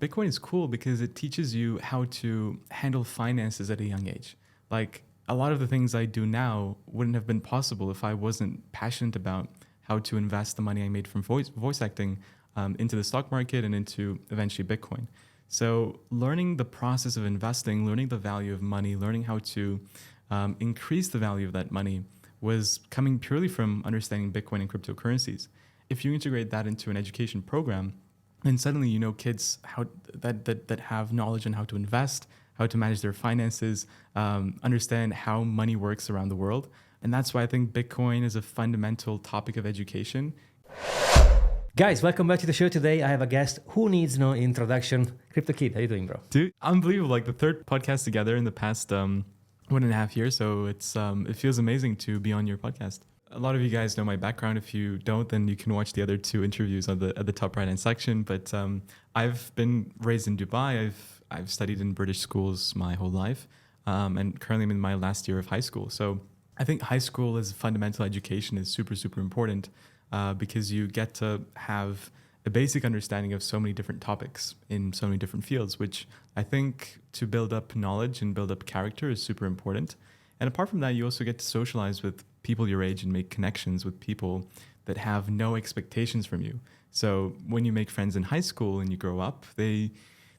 Bitcoin is cool because it teaches you how to handle finances at a young age. Like a lot of the things I do now wouldn't have been possible if I wasn't passionate about how to invest the money I made from voice acting into the stock market and into eventually Bitcoin. So learning the process of investing, learning the value of money, learning how to increase the value of that money was coming purely from understanding Bitcoin and cryptocurrencies. If you integrate that into an education program, and suddenly you know kids that have knowledge on how to invest, how to manage their finances, understand how money works around the world. And that's why I think Bitcoin is a fundamental topic of education. Guys, welcome back to the show. Today I have a guest who needs no introduction. Crypto Kid, how you doing, bro? Dude, unbelievable. Like the third podcast together in the past 1.5 years. So it feels amazing to be on your podcast. A lot of you guys know my background. If you don't, then you can watch the other two interviews at the top right-hand section. But I've been raised in Dubai. I've studied in British schools my whole life, and currently I'm in my last year of high school. So I think high school as fundamental education is super, super important because you get to have a basic understanding of so many different topics in so many different fields, which I think to build up knowledge and build up character is super important. And apart from that, you also get to socialize with people your age and make connections with people that have no expectations from you. So when you make friends in high school and you grow up, they're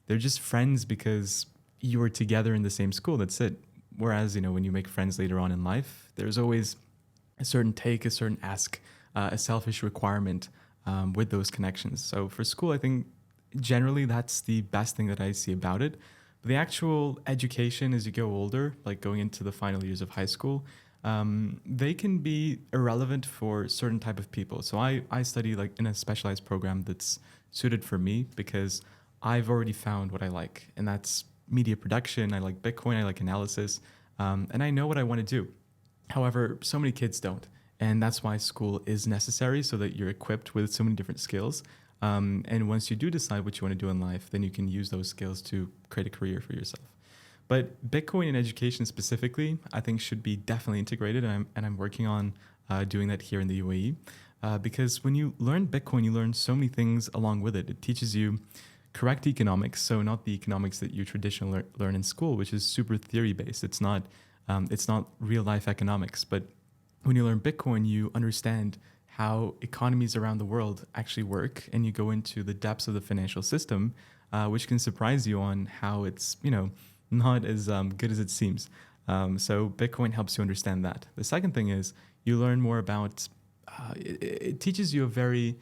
just friends because you were together in the same school. That's it. Whereas, when you make friends later on in life, there's always a certain take, a certain ask, a selfish requirement with those connections. So for school, I think generally that's the best thing that I see about it. But the actual education as you go older, like going into the final years of high school, they can be irrelevant for certain type of people. So I study like in a specialized program that's suited for me because I've already found what I like, and that's media production. I like Bitcoin, I like analysis, and I know what I want to do. However, so many kids don't. And that's why school is necessary, so that you're equipped with so many different skills. And once you do decide what you want to do in life, then you can use those skills to create a career for yourself. But Bitcoin and education specifically, I think should be definitely integrated. And I'm working on doing that here in the UAE. Because when you learn Bitcoin, you learn so many things along with it. It teaches you correct economics. So not the economics that you traditionally learn in school, which is super theory-based. It's not real-life economics. But when you learn Bitcoin, you understand how economies around the world actually work, and you go into the depths of the financial system, which can surprise you on how it's, not as good as it seems. So Bitcoin helps you understand that. The second thing is you learn more about, it teaches you a very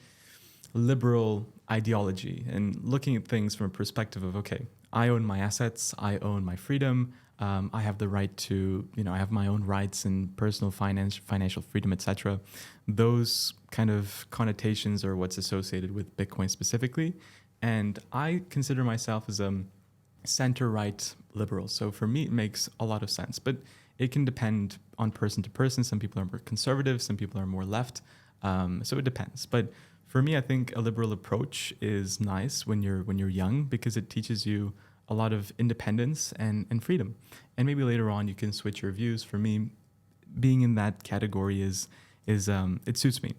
liberal ideology and looking at things from a perspective of, okay, I own my assets, I own my freedom, I have the right to, I have my own rights and personal financial freedom, etc. Those kind of connotations are what's associated with Bitcoin specifically. And I consider myself as a center-right liberal. So for me, it makes a lot of sense. But it can depend on person to person. Some people are more conservative, some people are more left. So it depends. But for me, I think a liberal approach is nice when you're young because it teaches you a lot of independence and freedom. And maybe later on you can switch your views. For me, being in that category is it suits me.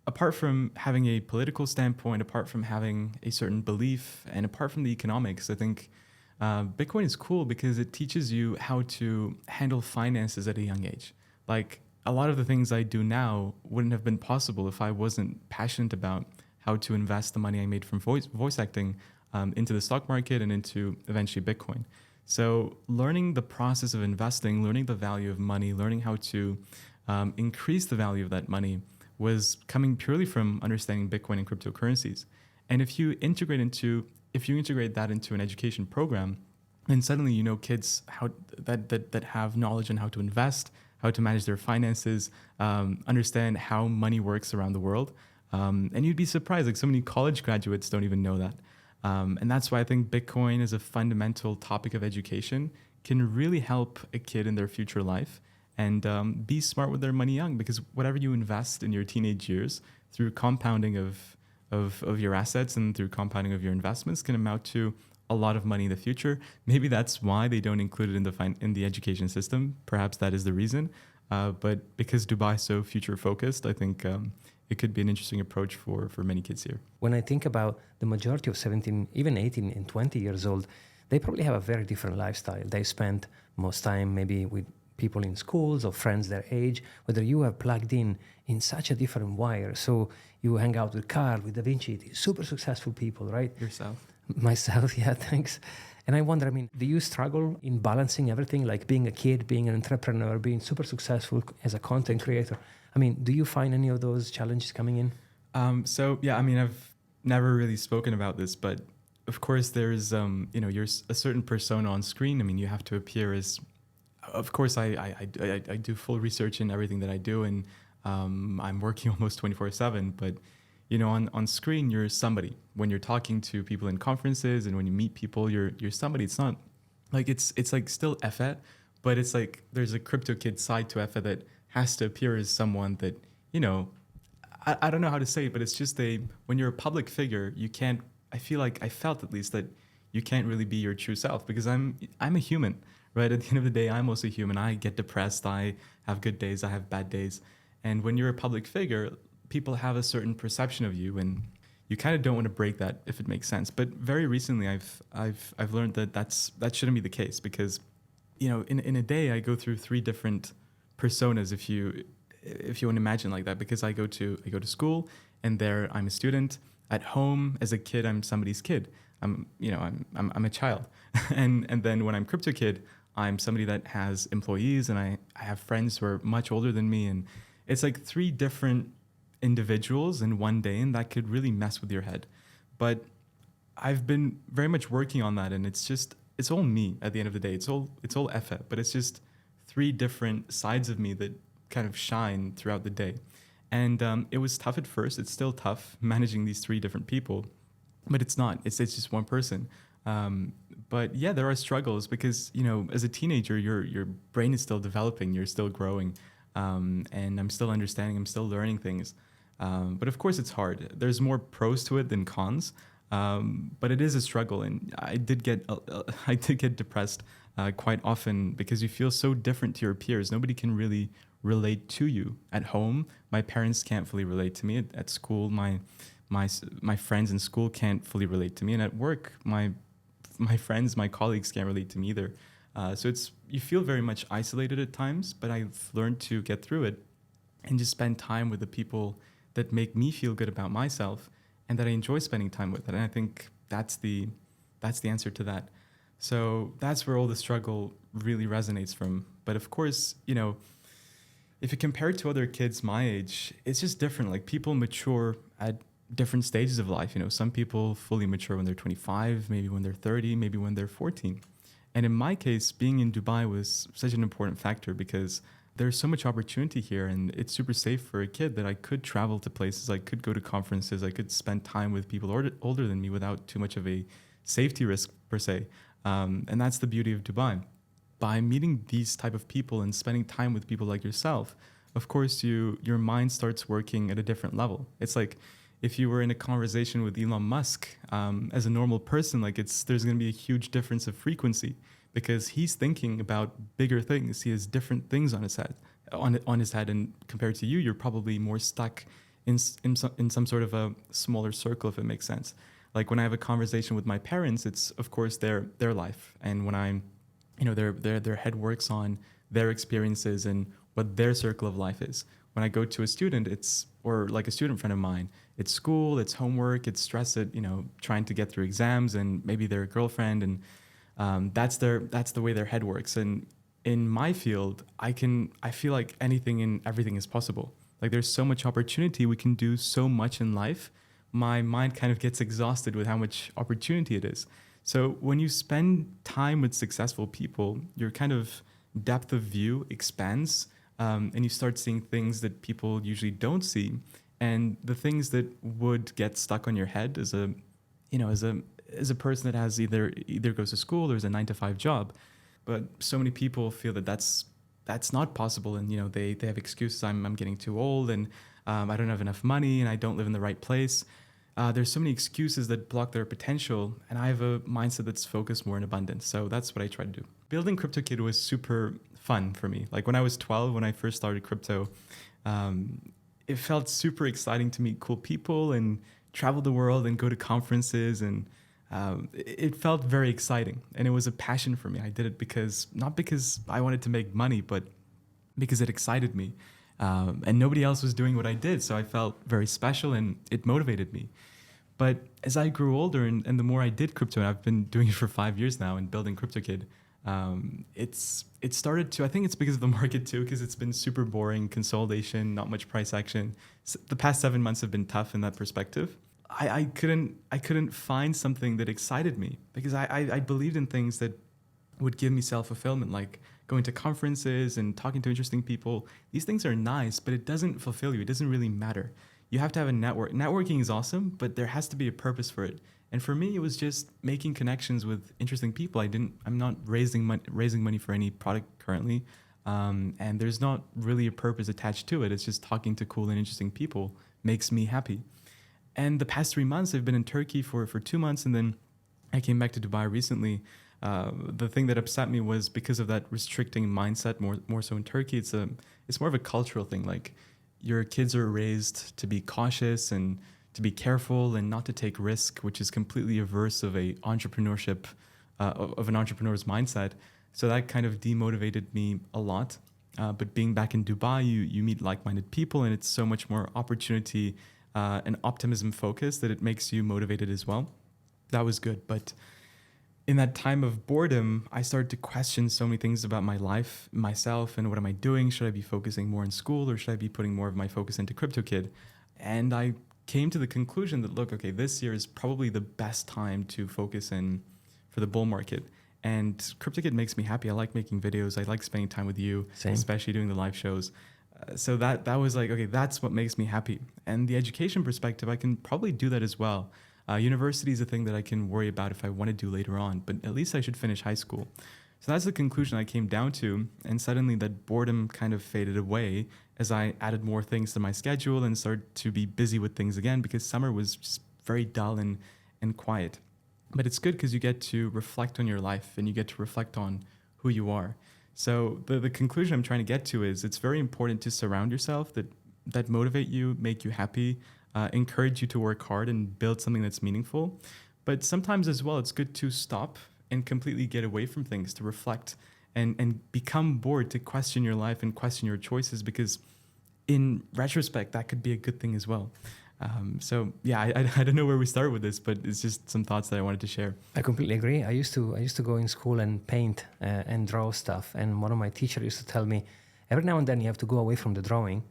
Apart from having a political standpoint, apart from having a certain belief, and apart from the economics, I think Bitcoin is cool because it teaches you how to handle finances at a young age. Like a lot of the things I do now wouldn't have been possible if I wasn't passionate about how to invest the money I made from voice acting into the stock market and into eventually Bitcoin. So learning the process of investing, learning the value of money, learning how to increase the value of that money was coming purely from understanding Bitcoin and cryptocurrencies. And if you integrate that into an education program, then suddenly you know kids that have knowledge on how to invest, how to manage their finances, understand how money works around the world. And you'd be surprised, like so many college graduates don't even know that. And that's why I think Bitcoin as a fundamental topic of education can really help a kid in their future life and be smart with their money young, because whatever you invest in your teenage years through compounding of your assets and through compounding of your investments can amount to a lot of money in the future. Maybe that's why they don't include it in the education system. Perhaps that is the reason. But because Dubai is so future focused, I think it could be an interesting approach for many kids here. When I think about the majority of 17, even 18 and 20 years old, they probably have a very different lifestyle. They spend most time maybe with people in schools or friends their age, whether you are plugged in such a different wire. So you hang out with Carl, with Da Vinci, these super successful people, right? Yourself? Myself, yeah, thanks. And I wonder, I mean, do you struggle in balancing everything, like being a kid, being an entrepreneur, being super successful as a content creator? I mean, do you find any of those challenges coming in? So, yeah, I mean, I've never really spoken about this, but of course there's, you're a certain persona on screen. I mean, you have to appear as, of course, I do full research in everything that I do, and I'm working almost 24/7, but on screen, you're somebody. When you're talking to people in conferences and when you meet people, you're somebody. It's not like it's like still Effe, but it's like there's a crypto kid side to Effe that has to appear as someone that, I don't know how to say it, but it's just when you're a public figure, you can't, I felt at least that you can't really be your true self, because I'm a human, right? At the end of the day, I'm also human. I get depressed. I have good days. I have bad days. And when you're a public figure, people have a certain perception of you, and you kind of don't want to break that, if it makes sense. But very recently, I've learned that shouldn't be the case, because in a day I go through 3 different personas, if you want to imagine like that, because I go to school, and there I'm a student. At home as a kid, I'm somebody's kid. I'm a child, and then when I'm crypto kid, I'm somebody that has employees, and I have friends who are much older than me, and it's like 3 different individuals in one day, and that could really mess with your head. But I've been very much working on that, and it's all me at the end of the day. It's all Effe, but it's just 3 different sides of me that kind of shine throughout the day. And it was tough at first. It's still tough managing these 3 different people, but it's not. It's just one person. But yeah, there are struggles because, as a teenager, your brain is still developing. You're still growing. And I'm still understanding. I'm still learning things. But of course, it's hard. There's more pros to it than cons. But it is a struggle. And I did get depressed quite often, because you feel so different to your peers. Nobody can really relate to you. At home, my parents can't fully relate to me. At school, my friends in school can't fully relate to me, and at work, my friends, my colleagues can't relate to me either. So you feel very much isolated at times, but I've learned to get through it and just spend time with the people that make me feel good about myself and that I enjoy spending time with. And I think that's the answer to that. So that's where all the struggle really resonates from. But of course, if you compare it to other kids my age, it's just different. Like, people mature at different stages of life. Some people fully mature when they're 25, maybe when they're 30, maybe when they're 14. And in my case, being in Dubai was such an important factor, because there's so much opportunity here, and it's super safe for a kid that I could travel to places, I could go to conferences, I could spend time with people older than me without too much of a safety risk per se. And that's the beauty of Dubai. By meeting these type of people and spending time with people like yourself, of course, your mind starts working at a different level. It's like if you were in a conversation with Elon Musk, as a normal person, like there's going to be a huge difference of frequency, because he's thinking about bigger things. He has different things on his head, and compared to you, you're probably more stuck in some sort of a smaller circle, if it makes sense. Like, when I have a conversation with my parents, it's of course their life, and when I'm, their head works on their experiences and what their circle of life is. When I go to a student, or like a student friend of mine, it's school, it's homework, it's stress at, trying to get through exams, and maybe their girlfriend, and that's the way their head works. And in my field, I feel like anything and everything is possible. Like, there's so much opportunity. We can do so much in life. My mind kind of gets exhausted with how much opportunity it is. So when you spend time with successful people, your kind of depth of view expands, and you start seeing things that people usually don't see. And the things that would get stuck on your head as a person that has either goes to school or is a 9-to-5 job. But so many people feel that that's not possible, and they have excuses. I'm getting too old, and I don't have enough money, and I don't live in the right place. There's so many excuses that block their potential, and I have a mindset that's focused more in abundance. So that's what I try to do. Building CryptoKid was super fun for me. Like, when I was 12, when I first started crypto, it felt super exciting to meet cool people and travel the world and go to conferences. And it felt very exciting. And it was a passion for me. I did it not because I wanted to make money, but because it excited me. And nobody else was doing what I did. So I felt very special and it motivated me. But as I grew older and the more I did crypto, and I've been doing it for 5 years now and building CryptoKid, it started to, I think it's because of the market too, because it's been super boring, consolidation, not much price action. So the past 7 months have been tough in that perspective. I couldn't find something that excited me because I believed in things that would give me self-fulfillment, like going to conferences and talking to interesting people. These things are nice, but it doesn't fulfill you. It doesn't really matter. You have to have a network. Networking is awesome, but there has to be a purpose for it. And for me, it was just making connections with interesting people. I'm not raising money for any product currently. And there's not really a purpose attached to it. It's just talking to cool and interesting people makes me happy. And the past 3 months, I've been in Turkey for 2 months. And then I came back to Dubai recently. The thing that upset me was because of that restricting mindset, more so in Turkey, it's more of a cultural thing. Like your kids are raised to be cautious and to be careful and not to take risk, which is completely averse of an entrepreneur's mindset. So that kind of demotivated me a lot. But being back in Dubai, you meet like-minded people, and it's so much more opportunity and optimism focused that it makes you motivated as well. That was good. But in that time of boredom, I started to question so many things about my life, myself, and what am I doing? Should I be focusing more in school, or should I be putting more of my focus into CryptoKid? And I came to the conclusion that, look, okay, this year is probably the best time to focus in for the bull market. And CryptoKid makes me happy. I like making videos. I like spending time with you, Same. Especially doing the live shows. So that was like, okay, that's what makes me happy. And the education perspective, I can probably do that as well. University is a thing that I can worry about if I want to do later on, but at least I should finish high school. So that's the conclusion I came down to. And suddenly that boredom kind of faded away as I added more things to my schedule and started to be busy with things again, because summer was just very dull and quiet. But it's good because you get to reflect on your life and you get to reflect on who you are. So the conclusion I'm trying to get to is it's very important to surround yourself that motivate you, make you happy, encourage you to work hard and build something that's meaningful. But sometimes as well, it's good to stop and completely get away from things, to reflect and become bored, to question your life and question your choices, because in retrospect, that could be a good thing as well. So yeah, I don't know where we start with this, but it's just some thoughts that I wanted to share. I completely agree. I used to go in school and paint and draw stuff. And one of my teachers used to tell me, every now and then you have to go away from the drawing.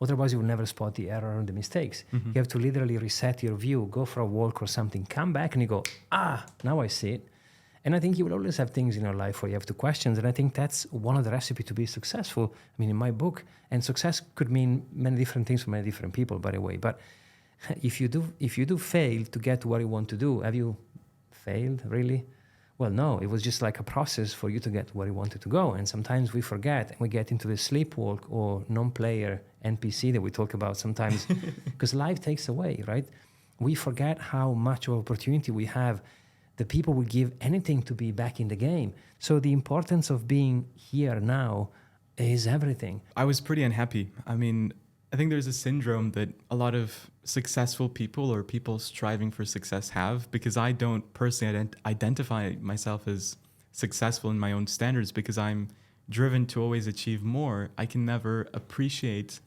Otherwise, you will never spot the error and the mistakes. Mm-hmm. You have to literally reset your view, go for a walk or something, come back and you go, now I see it. And I think you will always have things in your life where you have to question. And I think that's one of the recipes to be successful. I mean, in my book, and success could mean many different things for many different people, by the way. But if you do fail to get where you want to do, have you failed, really? Well, no, it was just like a process for you to get where you wanted to go. And sometimes we forget and we get into the sleepwalk or non-player NPC that we talk about sometimes because life takes away, right? We forget how much of opportunity we have. The people will give anything to be back in the game. So the importance of being here now is everything. I was pretty unhappy. I mean, I think there's a syndrome that a lot of successful people or people striving for success have, because I don't personally identify myself as successful in my own standards because I'm driven to always achieve more. I can never appreciate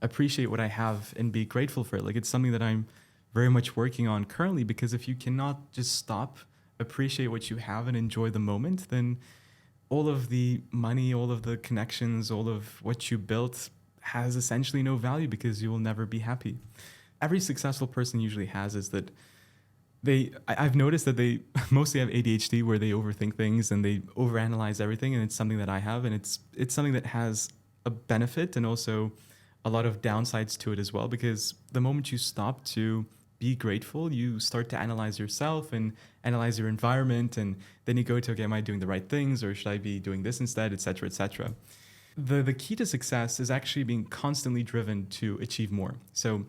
what I have and be grateful for it. Like, it's something that I'm very much working on currently, because if you cannot just stop, appreciate what you have and enjoy the moment, then all of the money, all of the connections, all of what you built has essentially no value because you will never be happy. Every successful person usually has is that I've noticed that they mostly have ADHD, where they overthink things and they overanalyze everything. And it's something that I have, and it's something that has a benefit and also a lot of downsides to it as well, because the moment you stop to be grateful, you start to analyze yourself and analyze your environment. And then you go to, okay, am I doing the right things, or should I be doing this instead, et cetera, et cetera. The key to success is actually being constantly driven to achieve more. So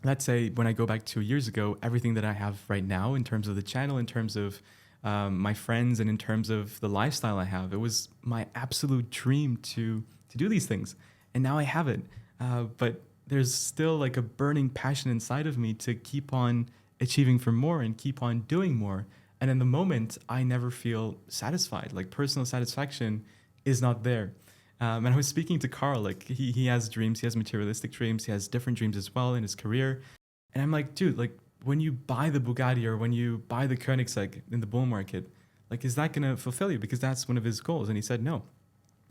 let's say when I go back 2 years ago, everything that I have right now in terms of the channel, in terms of my friends, and in terms of the lifestyle I have, it was my absolute dream to do these things. And now I have it. But there's still like a burning passion inside of me to keep on achieving for more and keep on doing more. And in the moment, I never feel satisfied. Like personal satisfaction is not there. And I was speaking to Carl, like he has dreams, he has materialistic dreams, he has different dreams as well in his career. And I'm like, dude, like when you buy the Bugatti or when you buy the Koenigsegg in the bull market, like, is that going to fulfill you? Because that's one of his goals. And he said, no,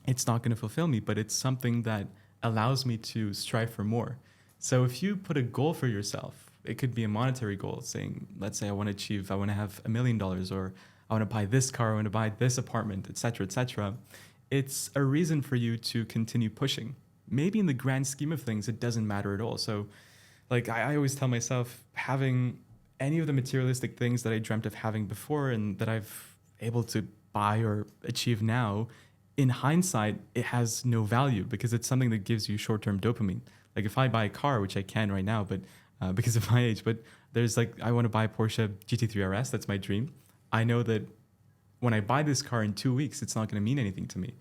it's not going to fulfill me, but it's something that allows me to strive for more. So if you put a goal for yourself, it could be a monetary goal saying, let's say I want to have $1 million, or I want to buy this car, I want to buy this apartment, etc., etc. It's a reason for you to continue pushing. Maybe in the grand scheme of things, it doesn't matter at all. So like I always tell myself, having any of the materialistic things that I dreamt of having before and that I've able to buy or achieve now, in hindsight, it has no value because it's something that gives you short-term dopamine. Like if I buy a car, which I can right now, but because of my age, but there's like, I want to buy a Porsche GT3 RS. That's my dream. I know that when I buy this car in 2 weeks, it's not going to mean anything to me.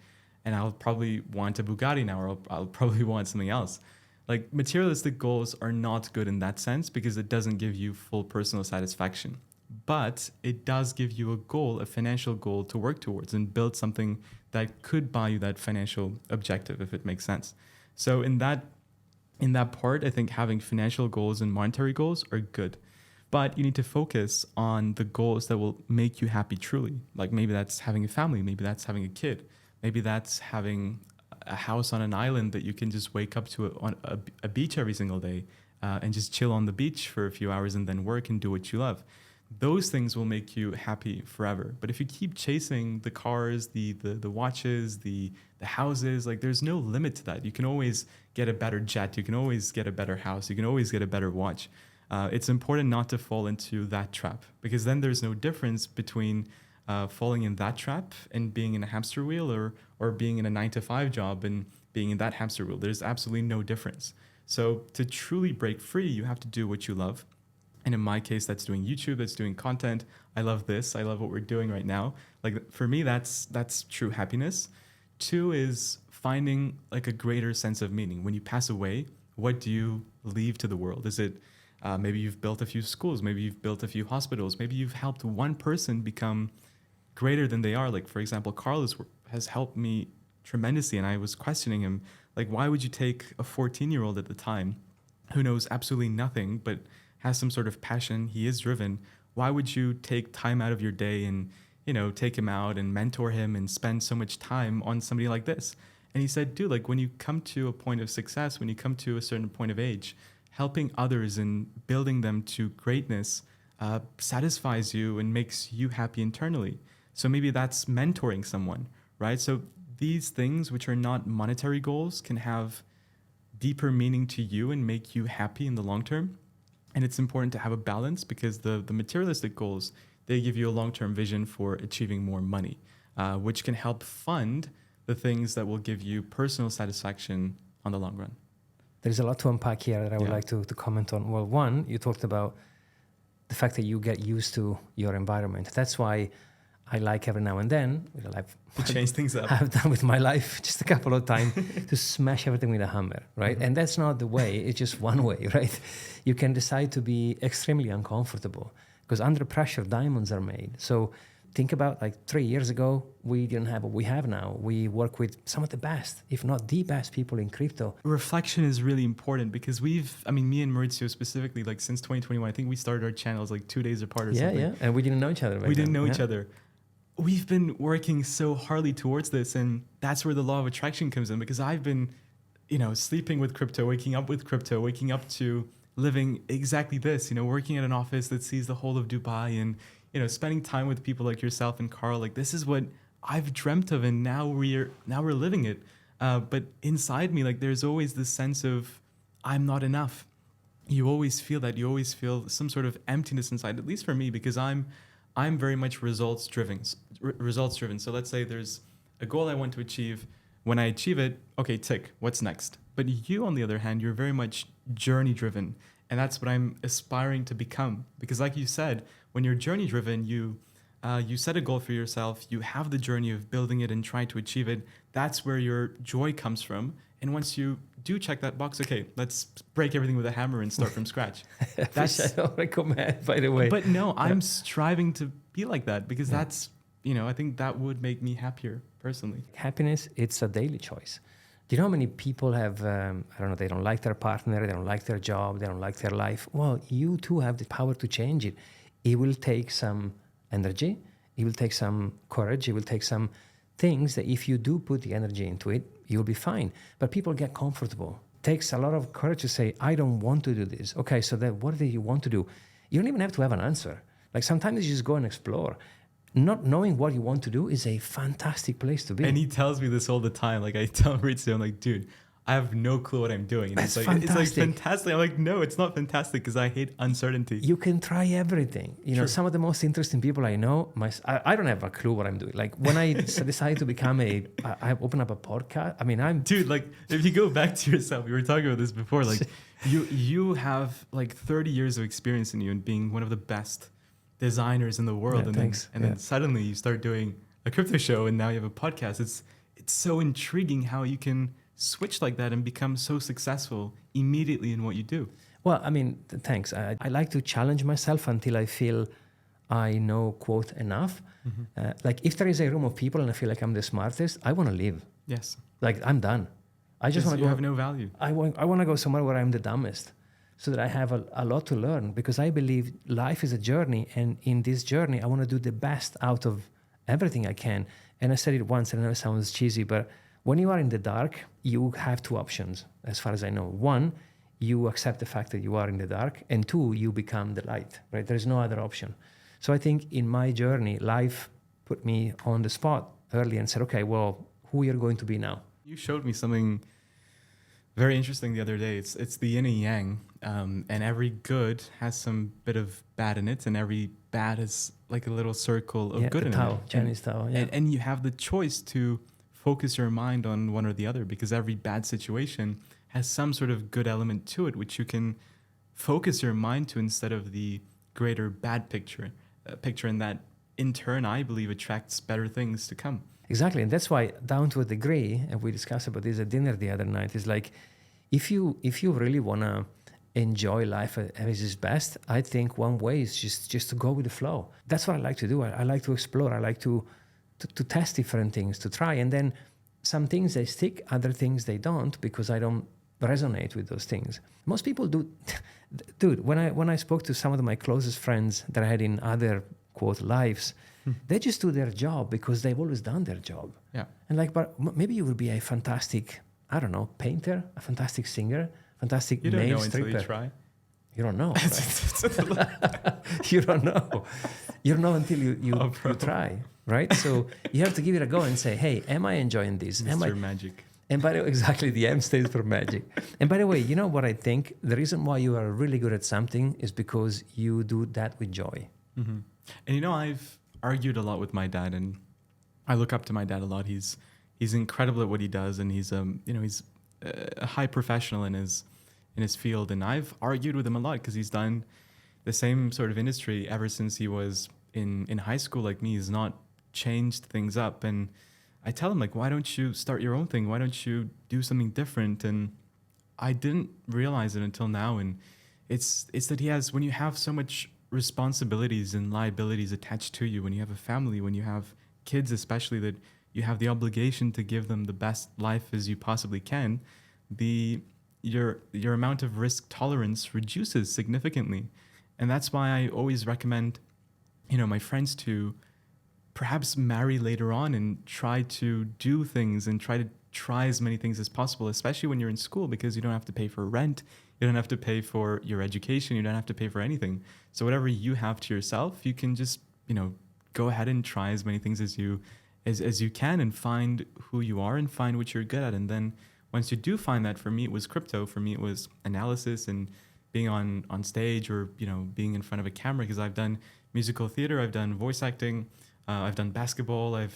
And I'll probably want a Bugatti now, or I'll probably want something else. Like materialistic goals are not good in that sense because it doesn't give you full personal satisfaction. But it does give you a goal, a financial goal to work towards and build something that could buy you that financial objective, if it makes sense. So in that part, I think having financial goals and monetary goals are good. But you need to focus on the goals that will make you happy truly. Like maybe that's having a family, maybe that's having a kid, maybe that's having a house on an island that you can just wake up to on a beach every single day and just chill on the beach for a few hours and then work and do what you love. Those things will make you happy forever. But if you keep chasing the cars, the watches, the houses, like there's no limit to that. You can always get a better jet. You can always get a better house. You can always get a better watch. It's important not to fall into that trap because then there's no difference between falling in that trap and being in a hamster wheel or being in a 9-to-5 job and being in that hamster wheel. There's absolutely no difference. So to truly break free, you have to do what you love. And in my case, that's doing YouTube, that's doing content. I love this. I love what we're doing right now. Like for me, that's true happiness. 2 is finding like a greater sense of meaning. When you pass away, what do you leave to the world? Is it maybe you've built a few schools, maybe you've built a few hospitals, maybe you've helped one person become greater than they are. Like for example, Carl has helped me tremendously, and I was questioning him, like, why would you take a 14-year-old at the time who knows absolutely nothing but has some sort of passion, he is driven, why would you take time out of your day and, take him out and mentor him and spend so much time on somebody like this? And he said, dude, like when you come to a point of success, when you come to a certain point of age, helping others and building them to greatness satisfies you and makes you happy internally. So maybe that's mentoring someone, right? So these things, which are not monetary goals, can have deeper meaning to you and make you happy in the long term. And it's important to have a balance because the materialistic goals, they give you a long-term vision for achieving more money, which can help fund the things that will give you personal satisfaction on the long run. There's a lot to unpack here that I would like to comment on. Well, one, you talked about the fact that you get used to your environment. That's why I like every now and then, to change things up. I've done with my life just a couple of times to smash everything with a hammer, right? Mm-hmm. And that's not the way, it's just one way, right? You can decide to be extremely uncomfortable because under pressure, diamonds are made. So think about like 3 years ago, we didn't have what we have now. We work with some of the best, if not the best people in crypto. Reflection is really important because me and Maurizio specifically, like since 2021, I think we started our channels like 2 days apart or something. Yeah, and we didn't know each other. We didn't know each other. We've been working so hardly towards this, and that's where the law of attraction comes in because I've been, sleeping with crypto, waking up with crypto, waking up to living exactly this, working at an office that sees the whole of Dubai and, spending time with people like yourself and Carl. Like this is what I've dreamt of, and now we're living it. But inside me, like there's always this sense of I'm not enough. You always feel that. You always feel some sort of emptiness inside, at least for me, because I'm very much results driven. So let's say there's a goal I want to achieve. When I achieve it, okay, tick, what's next? But you, on the other hand, you're very much journey driven. And that's what I'm aspiring to become. Because like you said, when you're journey driven, you you set a goal for yourself, you have the journey of building it and trying to achieve it. That's where your joy comes from. And once you do check that box, okay, let's break everything with a hammer and start from scratch. Which I don't recommend, by the way. But no, I'm striving to be like that because that's, I think that would make me happier personally. Happiness, it's a daily choice. Do you know how many people have, I don't know, they don't like their partner, they don't like their job, they don't like their life? Well, you too have the power to change it. It will take some energy, it will take some courage, it will take some things that if you do put the energy into it, you'll be fine. But people get comfortable. It takes a lot of courage to say, I don't want to do this. Okay, so then what do you want to do? You don't even have to have an answer. Like sometimes you just go and explore. Not knowing what you want to do is a fantastic place to be. And he tells me this all the time. Like I tell Maurizio, I'm like, dude, I have no clue what I'm doing. And That's it's like, fantastic. It's like fantastic. I'm like, no, it's not fantastic because I hate uncertainty. You can try everything. You know, some of the most interesting people I know, I don't have a clue what I'm doing. Like when I decided to become I open up a podcast. I mean, Dude, like if you go back to yourself, we were talking about this before, like you have like 30 years of experience in you and being one of the best designers in the world. Yeah, and then suddenly you start doing a crypto show and now you have a podcast. It's so intriguing how you can switch like that and become so successful immediately in what you do. Well, I mean, thanks. I like to challenge myself until I feel I know, quote, enough. Mm-hmm. Like if there is a room of people and I feel like I'm the smartest, I want to leave. Yes. Like I'm done. I just want to go. You have no value. I want to go somewhere where I'm the dumbest so that I have a lot to learn, because I believe life is a journey. And in this journey, I want to do the best out of everything I can. And I said it once, and I know it sounds cheesy, but when you are in the dark, you have two options, as far as I know. One, you accept the fact that you are in the dark. And two, you become the light, right? There's no other option. So I think in my journey, life put me on the spot early and said, okay, well, who you're going to be now? You showed me something very interesting the other day. It's the yin and yang, and every good has some bit of bad in it, and every bad is like a little circle of good in Tao, it. Chinese Tao, yeah. And you have the choice to focus your mind on one or the other, because every bad situation has some sort of good element to it, which you can focus your mind to instead of the greater bad picture, and that in turn, I believe, attracts better things to come. Exactly, and that's why, down to a degree, and we discussed about this at dinner the other night, is like, if you really want to enjoy life at its best, I think one way is just to go with the flow. That's what I like to do. I like to explore. I like to test different things, to try, and then some things they stick, other things they don't, because I don't resonate with those things. Most people do. Dude, when I spoke to some of my closest friends that I had in other, quote, lives, they just do their job because they've always done their job. Yeah. And like, but maybe you would be a fantastic, I don't know, painter, a fantastic singer, fantastic male stripper. You don't know until you try. You don't know. Right? You don't know. You don't know until you try, right? So you have to give it a go and say, hey, am I enjoying this? Mr. Magic. And by the way, exactly, the M stands for magic. And by the way, you know what I think? The reason why you are really good at something is because you do that with joy. Mm-hmm. And I've argued a lot with my dad, and I look up to my dad a lot. He's incredible at what he does, and he's he's a high professional in his field. And I've argued with him a lot because he's done the same sort of industry ever since he was in high school like me. He's not changed things up, and I tell him, like, why don't you start your own thing? Why don't you do something different? And I didn't realize it until now. And it's that he has, when you have so much responsibilities and liabilities attached to you, when you have a family, when you have kids especially, that you have the obligation to give them the best life as you possibly can, your amount of risk tolerance reduces significantly. And that's why I always recommend my friends to perhaps marry later on and try to do things and try as many things as possible, especially when you're in school, because you don't have to pay for rent, you don't have to pay for your education, you don't have to pay for anything. So whatever you have to yourself, you can just go ahead and try as many things as you can, and find who you are and find what you're good at. And then once you do find that, for me it was crypto, for me it was analysis and being on stage, or being in front of a camera, because I've done musical theater, I've done voice acting, I've done basketball, I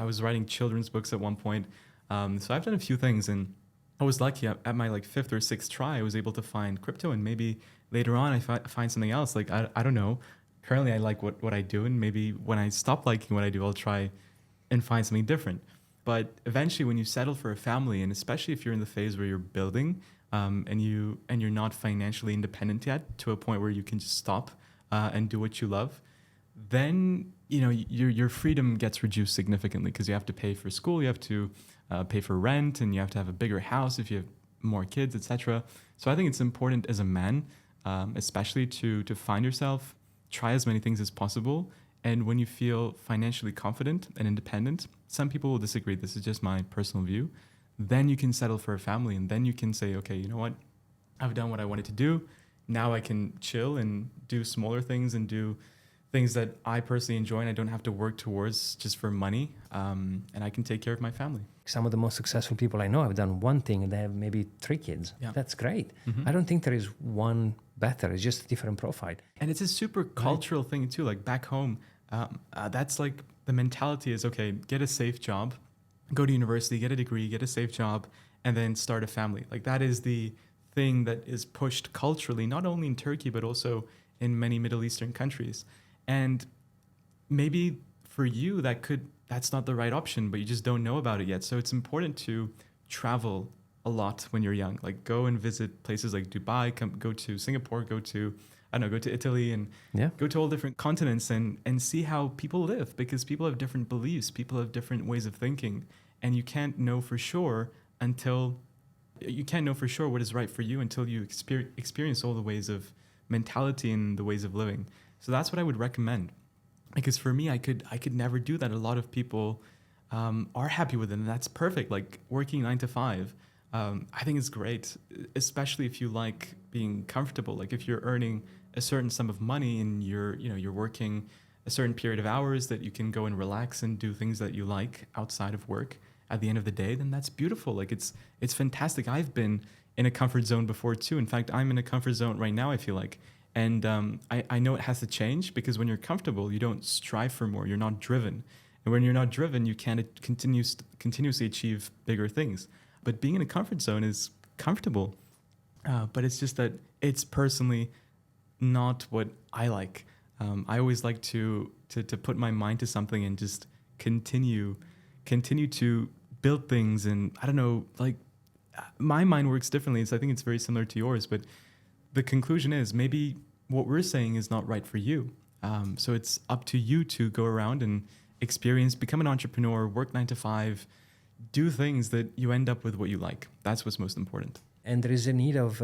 was writing children's books at one point. So I've done a few things, and I was lucky at my like 5th or 6th try, I was able to find crypto, and maybe later on I find something else. Like, I don't know, currently I like what I do, and maybe when I stop liking what I do, I'll try and find something different. But eventually, when you settle for a family, and especially if you're in the phase where you're building, and you're not financially independent yet to a point where you can just stop and do what you love, then your freedom gets reduced significantly because you have to pay for school, you have to pay for rent, and you have to have a bigger house if you have more kids, etc. So I think it's important as a man, especially to find yourself, try as many things as possible. And when you feel financially confident and independent, some people will disagree. This is just my personal view. Then you can settle for a family, and then you can say, okay, you know what? I've done what I wanted to do. Now I can chill and do smaller things and do things that I personally enjoy, and I don't have to work towards just for money. And I can take care of my family. Some of the most successful people I know have done one thing and they have maybe 3 kids. Yeah. That's great. Mm-hmm. I don't think there is one better. It's just a different profile. And it's a super cultural thing too. Like back home, that's like the mentality is, okay, get a safe job, go to university, get a degree, get a safe job, and then start a family. Like that is the thing that is pushed culturally, not only in Turkey, but also in many Middle Eastern countries. And maybe for you, that's not the right option, but you just don't know about it yet. So it's important to travel a lot when you're young. Like go and visit places like Dubai, go to Singapore, go to Italy, and go to all different continents and see how people live, because people have different beliefs, people have different ways of thinking, and you can't know for sure what is right for you until you experience all the ways of mentality and the ways of living. So that's what I would recommend, because for me, I could never do that. A lot of people are happy with it, and that's perfect. Like working 9 to 5, I think it's great, especially if you like being comfortable. Like if you're earning a certain sum of money and you're working a certain period of hours that you can go and relax and do things that you like outside of work at the end of the day, then that's beautiful. Like it's fantastic. I've been in a comfort zone before too. In fact, I'm in a comfort zone right now, I feel like. And I know it has to change, because when you're comfortable, you don't strive for more. You're not driven. And when you're not driven, you can't continuously achieve bigger things. But being in a comfort zone is comfortable. But it's just that it's personally not what I like. I always like to put my mind to something and just continue to build things. And I don't know, like my mind works differently. So I think it's very similar to yours, but the conclusion is maybe what we're saying is not right for you. So it's up to you to go around and experience, become an entrepreneur, work 9 to 5, do things that you end up with what you like. That's what's most important. And there is a need of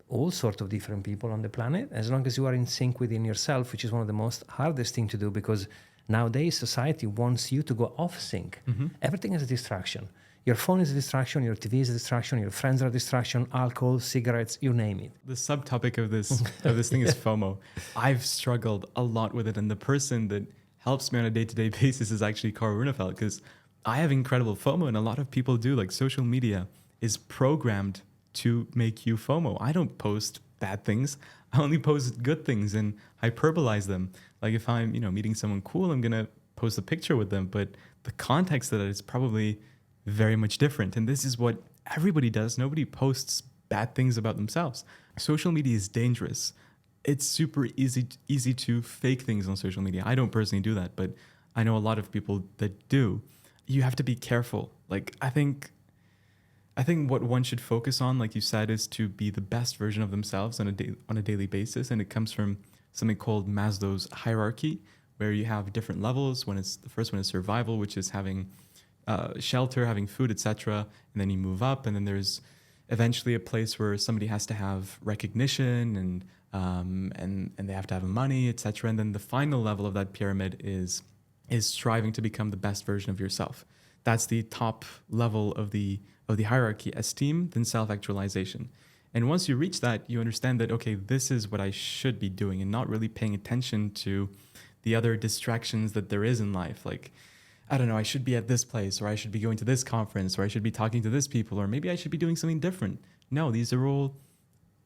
all sorts of different people on the planet, as long as you are in sync within yourself, which is one of the most hardest thing to do, because nowadays society wants you to go off sync. Mm-hmm. Everything is a distraction. Your phone is a distraction, your TV is a distraction, your friends are a distraction, alcohol, cigarettes, you name it. The subtopic of this thing is FOMO. I've struggled a lot with it, and the person that helps me on a day-to-day basis is actually Carl Runefeld, because I have incredible FOMO, and a lot of people do. Like social media is programmed to make you FOMO. I don't post bad things. I only post good things and hyperbolize them. Like if I'm, meeting someone cool, I'm going to post a picture with them, but the context of that is probably very much different. And this is what everybody does. Nobody posts bad things about themselves. Social media is dangerous. It's super easy to fake things on social media. I don't personally do that, but I know a lot of people that do. You have to be careful. Like I think what one should focus on, like you said, is to be the best version of themselves on a daily basis. And it comes from something called Maslow's hierarchy, where you have different levels. The first one is survival, which is having shelter, having food, etc. And then you move up, and then there's eventually a place where somebody has to have recognition and they have to have money, etc. And then the final level of that pyramid is striving to become the best version of yourself. That's the top level of the hierarchy: esteem, then self-actualization. And once you reach that, you understand that, okay, this is what I should be doing, and not really paying attention to the other distractions that there is in life. Like, I don't know, I should be at this place, or I should be going to this conference, or I should be talking to this people, or maybe I should be doing something different. No, these are all,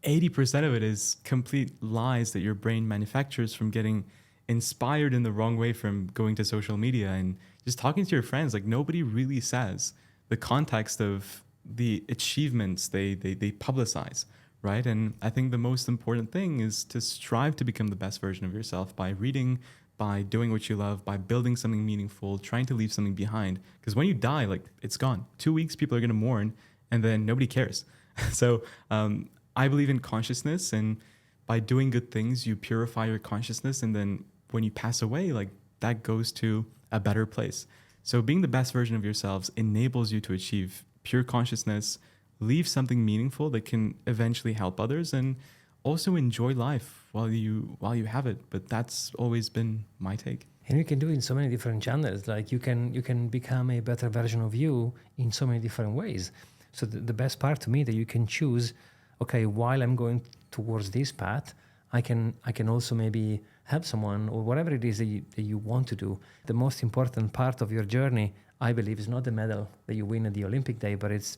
80% of it is complete lies that your brain manufactures from getting inspired in the wrong way from going to social media and just talking to your friends. Like nobody really says the context of the achievements they publicize, right? And I think the most important thing is to strive to become the best version of yourself by reading, by doing what you love, by building something meaningful, trying to leave something behind. Because when you die, like, it's gone. 2 weeks, people are going to mourn, and then nobody cares. So I believe in consciousness, and by doing good things, you purify your consciousness, and then when you pass away, like, that goes to a better place. So being the best version of yourselves enables you to achieve pure consciousness, leave something meaningful that can eventually help others, and also enjoy life while you have it. But that's always been my take. And you can do it in so many different channels. Like you can become a better version of you in so many different ways. So the best part to me that you can choose, okay, while I'm going towards this path, I can also maybe help someone or whatever it is that you want to do. The most important part of your journey, I believe, is not the medal that you win at the Olympic day, but it's,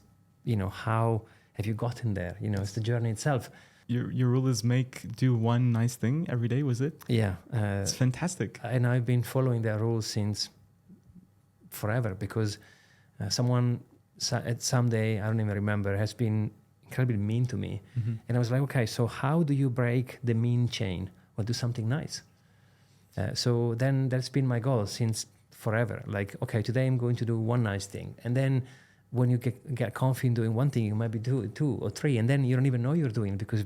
how have you gotten there? It's the journey itself. Your rule is do one nice thing every day, was it? Yeah. It's fantastic. And I've been following that rule since forever, because someone at some day, I don't even remember, has been incredibly mean to me. Mm-hmm. And I was like, okay, so how do you break the mean chain? Well, do something nice. So then that's been my goal since forever. Like, okay, today I'm going to do one nice thing. And then when you get confident doing one thing, you might be do two or three, and then you don't even know you're doing it, because it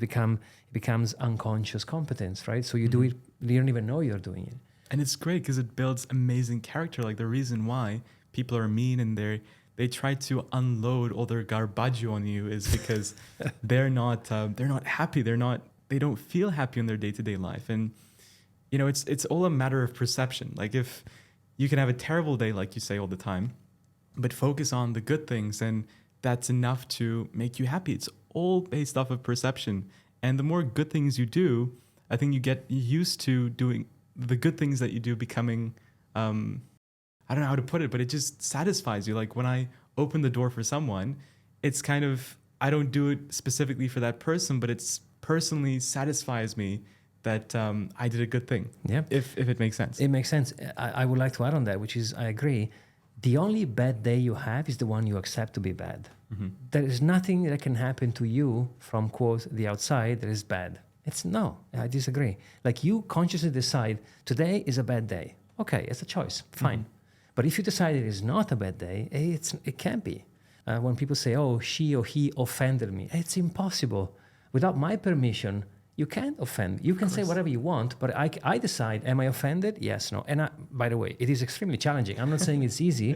becomes unconscious competence, right? So you do it, you don't even know you're doing it. And it's great because it builds amazing character. Like, the reason why people are mean and they try to unload all their garbaggio on you is because they're not happy. They don't feel happy in their day-to-day life. And it's all a matter of perception. Like, if you can have a terrible day, like you say all the time, but focus on the good things, and that's enough to make you happy. It's all based off of perception. And the more good things you do, I think you get used to doing the good things that you do becoming, I don't know how to put it, but it just satisfies you. Like, when I open the door for someone, it's kind of, I don't do it specifically for that person, but it's personally satisfies me that I did a good thing. Yeah. If it makes sense. It makes sense. I would like to add on that, which is, I agree. The only bad day you have is the one you accept to be bad. Mm-hmm. There is nothing that can happen to you from, quote, the outside that is bad. I disagree. Like, you consciously decide, today is a bad day. Okay, it's a choice, fine. Mm-hmm. But if you decide it is not a bad day, it can't be. When people say, oh, she or he offended me, it's impossible. Without my permission, you can't offend. You can say whatever you want, but I decide, am I offended? Yes, no. And by the way, it is extremely challenging. I'm not saying it's easy,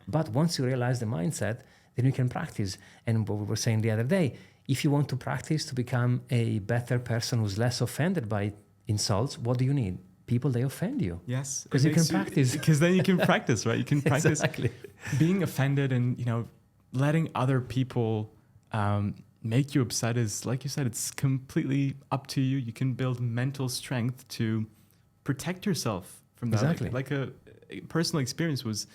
but once you realize the mindset, then you can practice. And what we were saying the other day, if you want to practice to become a better person who's less offended by insults, what do you need? People, they offend you. Yes. Because you can practice. Because then you can practice, right? You can practice exactly. Being offended, and, letting other people make you upset is, like you said, it's completely up to you. You can build mental strength to protect yourself from that. Exactly. Like a personal experience was,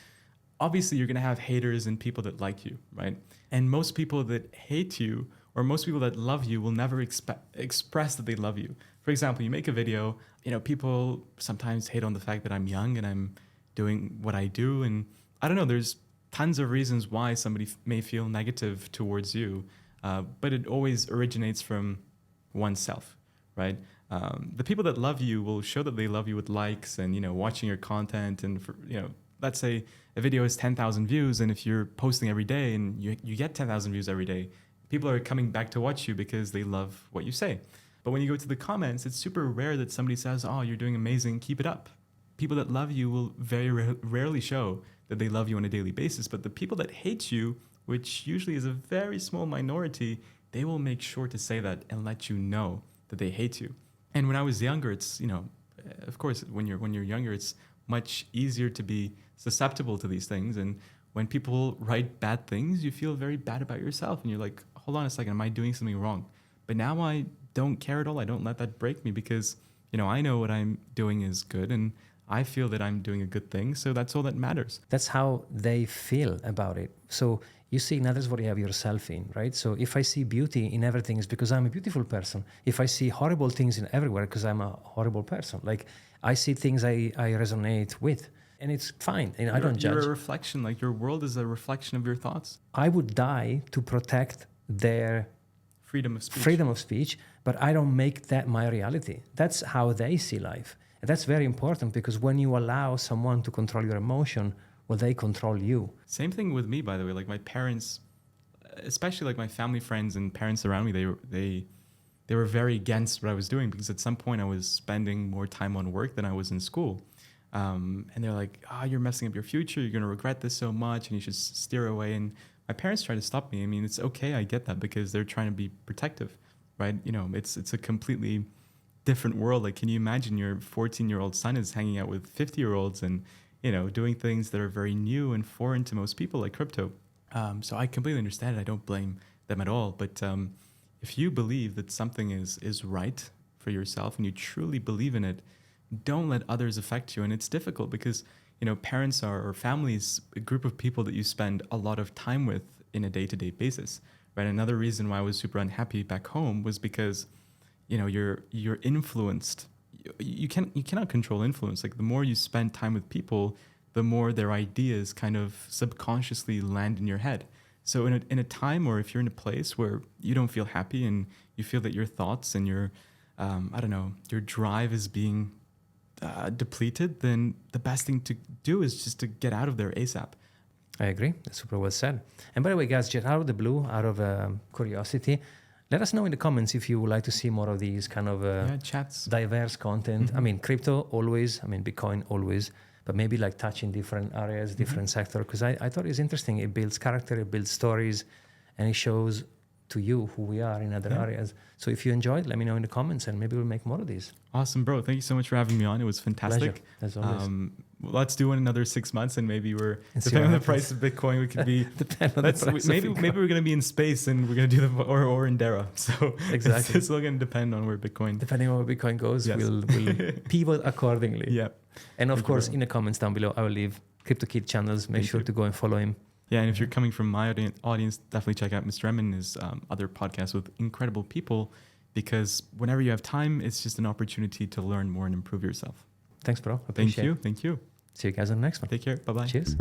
obviously you're going to have haters and people that like you, right? And most people that hate you, or most people that love you, will never express that they love you. For example, you make a video, people sometimes hate on the fact that I'm young and I'm doing what I do. And I don't know, there's tons of reasons why somebody may feel negative towards you. But it always originates from oneself, right? The people that love you will show that they love you with likes and, watching your content. And, let's say a video has 10,000 views, and if you're posting every day and you get 10,000 views every day, people are coming back to watch you because they love what you say. But when you go to the comments, it's super rare that somebody says, oh, you're doing amazing, keep it up. People that love you will very rarely show that they love you on a daily basis. But the people that hate you, which usually is a very small minority, they will make sure to say that and let you know that they hate you. And when I was younger, it's, of course, when you're younger, it's much easier to be susceptible to these things. And when people write bad things, you feel very bad about yourself. And you're like, hold on a second, am I doing something wrong? But now I don't care at all. I don't let that break me because, I know what I'm doing is good, and I feel that I'm doing a good thing. So that's all that matters. That's how they feel about it. So you see, now that's what you have yourself in, right? So if I see beauty in everything, it's because I'm a beautiful person. If I see horrible things in everywhere, because I'm a horrible person. Like, I see things I resonate with, and it's fine. And I don't judge. You're a reflection. Like, your world is a reflection of your thoughts. I would die to protect their freedom of speech. Freedom of speech, but I don't make that my reality. That's how they see life. And that's very important, because when you allow someone to control your emotion, well, they control you. Same thing with me, by the way. Like my parents, especially like my family, friends, and parents around me, they were very against what I was doing, because at some point I was spending more time on work than I was in school. And they're like, you're messing up your future. You're going to regret this so much, and you should steer away. And my parents tried to stop me. I mean, it's okay. I get that, because they're trying to be protective, right? You know, it's a completely different world. Like, can you imagine your 14-year-old son is hanging out with 50-year-olds and, you know, doing things that are very new and foreign to most people, like crypto. So I completely understand it. I don't blame them at all. But if you believe that something is right for yourself and you truly believe in it, don't let others affect you. And it's difficult because, you know, parents or families, a group of people that you spend a lot of time with in a day-to-day basis, right? Another reason why I was super unhappy back home was because, you know, you're influenced. You cannot control influence. Like, the more you spend time with people, the more their ideas kind of subconsciously land in your head. So in a time, or if you're in a place where you don't feel happy and you feel that your thoughts and your your drive is being depleted, then the best thing to do is just to get out of there ASAP. I agree. That's super well said. And by the way, guys, just out of the blue, out of curiosity, let us know in the comments if you would like to see more of these kind of chats, diverse content. I mean, crypto always, I mean, Bitcoin always, but maybe like touching different areas, different sector. Because I thought it's interesting. It builds character, it builds stories, and it shows to you who we are in other areas. So if you enjoyed, let me know in the comments, and maybe we'll make more of these. Awesome, bro. Thank you so much for having me on. It was fantastic. Pleasure, as always. Let's do it another 6 months, and maybe depending on the price of Bitcoin, we could be maybe we're going to be in space, and we're going to do or in Dara. So exactly, it's all going to depend on where Bitcoin. Depending on where Bitcoin goes, yes. we'll pivot accordingly. Yeah. And of course, in the comments down below, I will leave Crypto Kid channels. Make sure to go and follow him. Yeah, and if you're coming from my audience, definitely check out MR.M and his other podcasts with incredible people, because whenever you have time, it's just an opportunity to learn more and improve yourself. Thanks, bro. Appreciate Thank you. See you guys on the next one. Take care. Bye-bye. Cheers.